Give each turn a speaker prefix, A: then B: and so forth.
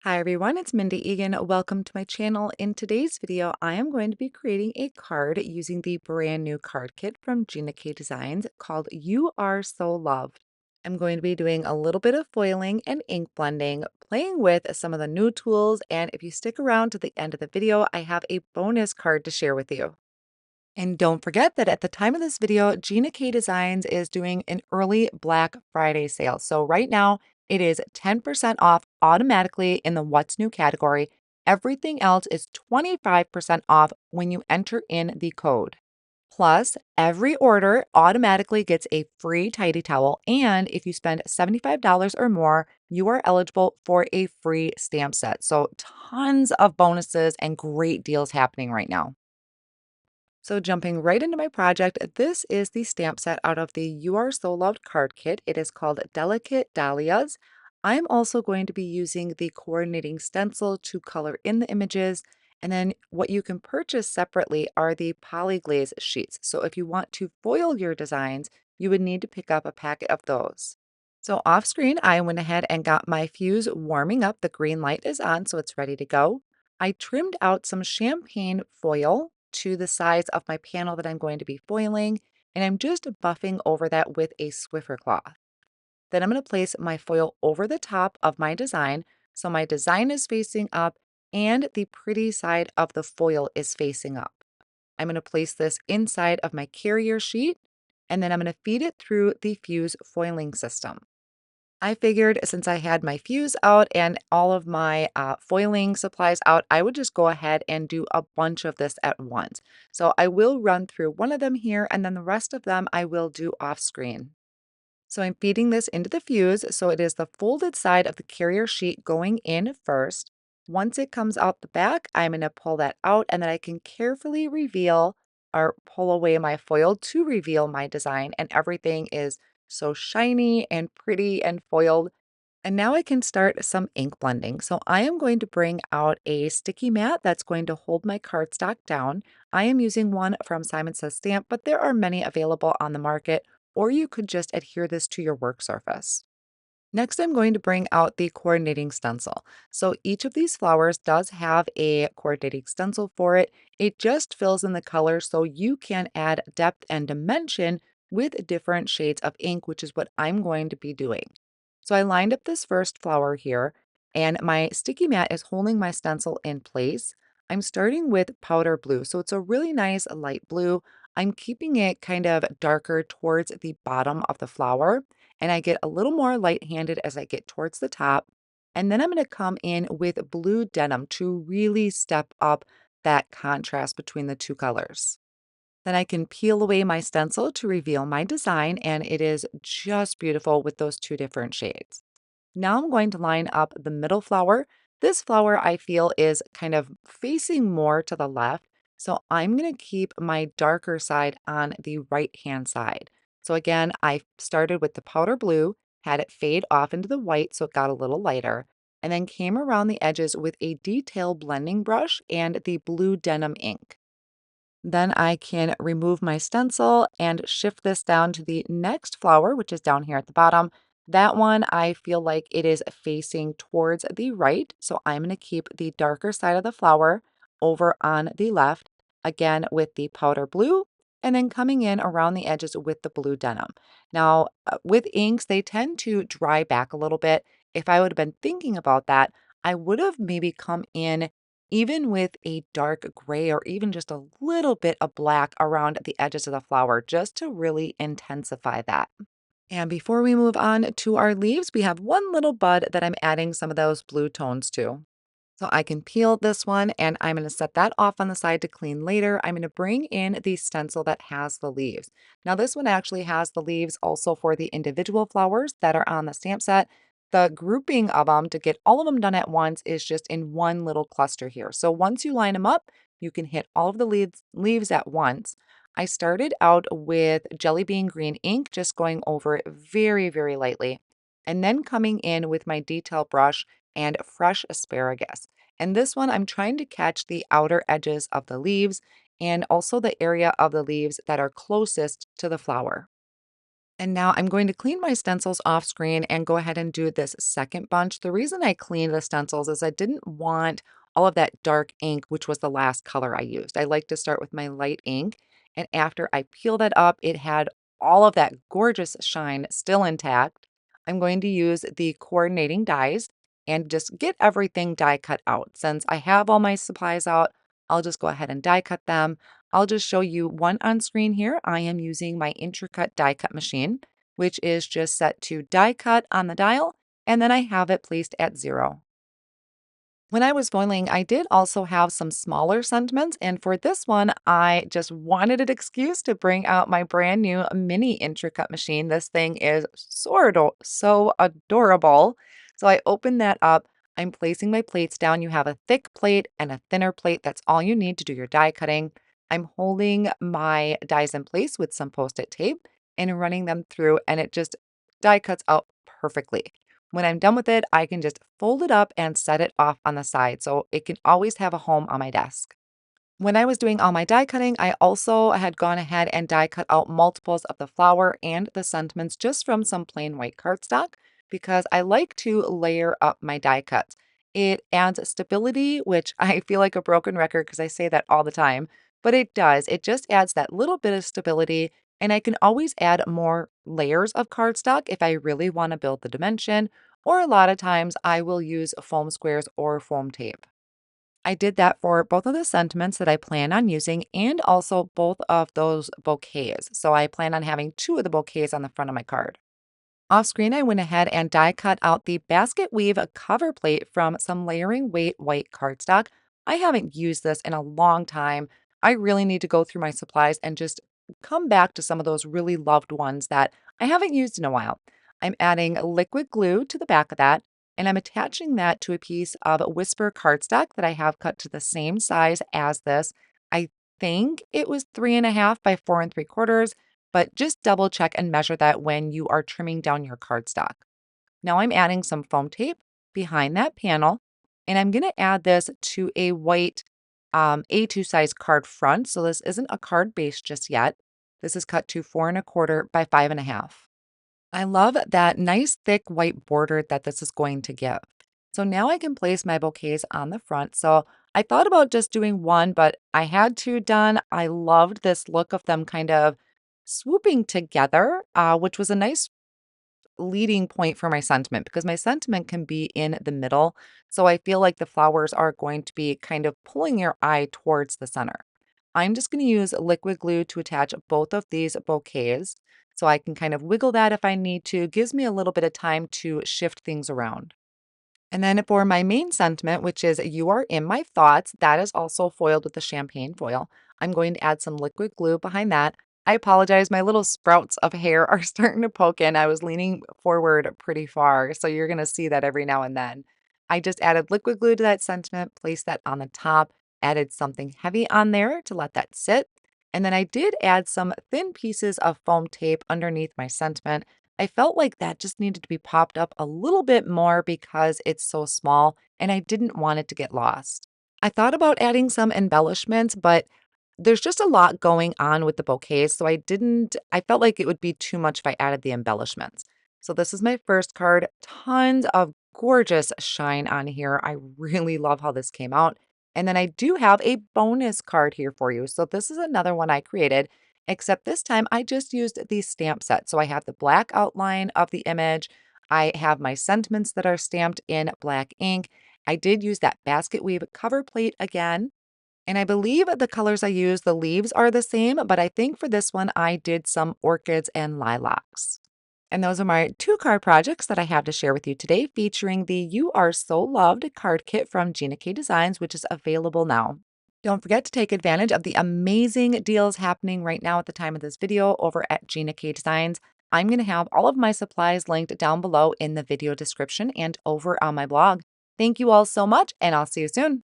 A: Hi everyone, it's Mindy Eggen. Welcome to my channel. In today's video, I am going to be creating a card using the brand new card kit from Gina K Designs called You Are So Loved. I'm going to be doing a little bit of foiling and ink blending, playing with some of the new tools, and if you stick around to the end of the video, I have a bonus card to share with you. And don't forget that at the time of this video, Gina K Designs is doing an early Black Friday sale. So right now, it is 10% off automatically in the What's New category. Everything else is 25% off when you enter in the code. Plus, every order automatically gets a free tidy towel. And if you spend $75 or more, you are eligible for a free stamp set. So, tons of bonuses and great deals happening right now. So jumping right into my project, this is the stamp set out of the You Are So Loved card kit. It is called Delicate Dahlias. I'm also going to be using the coordinating stencil to color in the images. And then what you can purchase separately are the Glaze sheets. So if you want to foil your designs, you would need to pick up a packet of those. So off screen, I went ahead and got my fuse warming up. The green light is on, so it's ready to go. I trimmed out some champagne foil to the size of my panel that I'm going to be foiling, and I'm just buffing over that with a Swiffer cloth. Then I'm going to place my foil over the top of my design, so my design is facing up and the pretty side of the foil is facing up. I'm going to place this inside of my carrier sheet, and then I'm going to feed it through the fuse foiling system. I figured since I had my fuse out and all of my foiling supplies out, I would just go ahead and do a bunch of this at once. So I will run through one of them here, and then the rest of them I will do off screen. So I'm feeding this into the fuse. So it is the folded side of the carrier sheet going in first. Once it comes out the back, I'm going to pull that out, and then I can carefully reveal or pull away my foil to reveal my design, and everything is so shiny and pretty and foiled. And now I can start some ink blending. So I am going to bring out a sticky mat that's going to hold my cardstock down. I am using one from Simon Says Stamp, but there are many available on the market, or you could just adhere this to your work surface. Next, I'm going to bring out the coordinating stencil. So each of these flowers does have a coordinating stencil for it. It just fills in the color so you can add depth and dimension with different shades of ink, which is what I'm going to be doing. So I lined up this first flower here, and my sticky mat is holding my stencil in place. I'm starting with powder blue, so it's a really nice light blue. I'm keeping it kind of darker towards the bottom of the flower, and I get a little more light-handed as I get towards the top. And then I'm going to come in with blue denim to really step up that contrast between the two colors. Then I can peel away my stencil to reveal my design, and it is just beautiful with those two different shades. Now I'm going to line up the middle flower. This flower I feel is kind of facing more to the left, so I'm going to keep my darker side on the right-hand side. So again, I started with the powder blue, had it fade off into the white so it got a little lighter, and then came around the edges with a detail blending brush and the blue denim ink. Then I can remove my stencil and shift this down to the next flower, which is down here at the bottom. That one, I feel like it is facing towards the right. So I'm going to keep the darker side of the flower over on the left, again with the powder blue, and then coming in around the edges with the blue denim. Now, with inks, they tend to dry back a little bit. If I would have been thinking about that, I would have maybe come in even with a dark gray or even just a little bit of black around the edges of the flower, just to really intensify that. And before we move on to our leaves, we have one little bud that I'm adding some of those blue tones to. So I can peel this one, and I'm going to set that off on the side to clean later. I'm going to bring in the stencil that has the leaves. Now this one actually has the leaves also for the individual flowers that are on the stamp set. The grouping of them to get all of them done at once is just in one little cluster here. So once you line them up, you can hit all of the leaves at once. I started out with Jelly Bean Green ink, just going over it very, very lightly, and then coming in with my detail brush and fresh asparagus. And this one, I'm trying to catch the outer edges of the leaves and also the area of the leaves that are closest to the flower. And now I'm going to clean my stencils off screen and go ahead and do this second bunch. The reason I cleaned the stencils is I didn't want all of that dark ink, which was the last color I used. I like to start with my light ink. And after I peel that up, it had all of that gorgeous shine still intact. I'm going to use the coordinating dies and just get everything die cut out. Since I have all my supplies out, I'll just go ahead and die cut them. I'll just show you one on screen here. I am using my Intri-Cut Die Cut Machine, which is just set to die cut on the dial, and then I have it placed at 0. When I was foiling, I did also have some smaller sentiments, and for this one, I just wanted an excuse to bring out my brand new mini Intri-Cut machine. This thing is so adorable. So I opened that up. I'm placing my plates down. You have a thick plate and a thinner plate. That's all you need to do your die cutting. I'm holding my dies in place with some Post-it tape and running them through, and it just die cuts out perfectly. When I'm done with it, I can just fold it up and set it off on the side so it can always have a home on my desk. When I was doing all my die cutting, I also had gone ahead and die cut out multiples of the flower and the sentiments just from some plain white cardstock because I like to layer up my die cuts. It adds stability, which I feel like a broken record because I say that all the time, but it does. It just adds that little bit of stability, and I can always add more layers of cardstock if I really want to build the dimension, or a lot of times I will use foam squares or foam tape. I did that for both of the sentiments that I plan on using and also both of those bouquets. So I plan on having 2 of the bouquets on the front of my card. Off screen, I went ahead and die cut out the basket weave cover plate from some layering weight white cardstock. I haven't used this in a long time. I really need to go through my supplies and just come back to some of those really loved ones that I haven't used in a while. I'm adding liquid glue to the back of that, and I'm attaching that to a piece of Whisper cardstock that I have cut to the same size as this. I think it was 3.5 by 4 3/4, but just double check and measure that when you are trimming down your cardstock. Now I'm adding some foam tape behind that panel, and I'm going to add this to a white A2 size card front. So this isn't a card base just yet. This is cut to 4 1/4 by 5.5. I love that nice thick white border that this is going to give. So now I can place my bouquets on the front. So I thought about just doing one, but I had 2 done. I loved this look of them kind of swooping together, which was a nice leading point for my sentiment because my sentiment can be in the middle. So I feel like the flowers are going to be kind of pulling your eye towards the center. I'm just going to use liquid glue to attach both of these bouquets so I can kind of wiggle that if I need to. Gives me a little bit of time to shift things around. And then for my main sentiment, which is "You are in my thoughts," that is also foiled with the champagne foil. I'm going to add some liquid glue behind that. I apologize, my little sprouts of hair are starting to poke in. I was leaning forward pretty far, so you're going to see that every now and then. I just added liquid glue to that sentiment, placed that on the top, added something heavy on there to let that sit. And then I did add some thin pieces of foam tape underneath my sentiment. I felt like that just needed to be popped up a little bit more because it's so small and I didn't want it to get lost. I thought about adding some embellishments, but there's just a lot going on with the bouquets, so I felt like it would be too much if I added the embellishments. So this is my first card. Tons of gorgeous shine on here. I really love how this came out. And then I do have a bonus card here for you. So this is another one I created, except this time I just used the stamp set. So I have the black outline of the image. I have my sentiments that are stamped in black ink. I did use that basket weave cover plate again. And I believe the colors I used, the leaves are the same, but I think for this one I did some orchids and lilacs. And those are my 2 card projects that I have to share with you today, featuring the You Are So Loved card kit from Gina K Designs, which is available now. Don't forget to take advantage of the amazing deals happening right now at the time of this video over at Gina K Designs. I'm going to have all of my supplies linked down below in the video description and over on my blog. Thank you all so much, and I'll see you soon.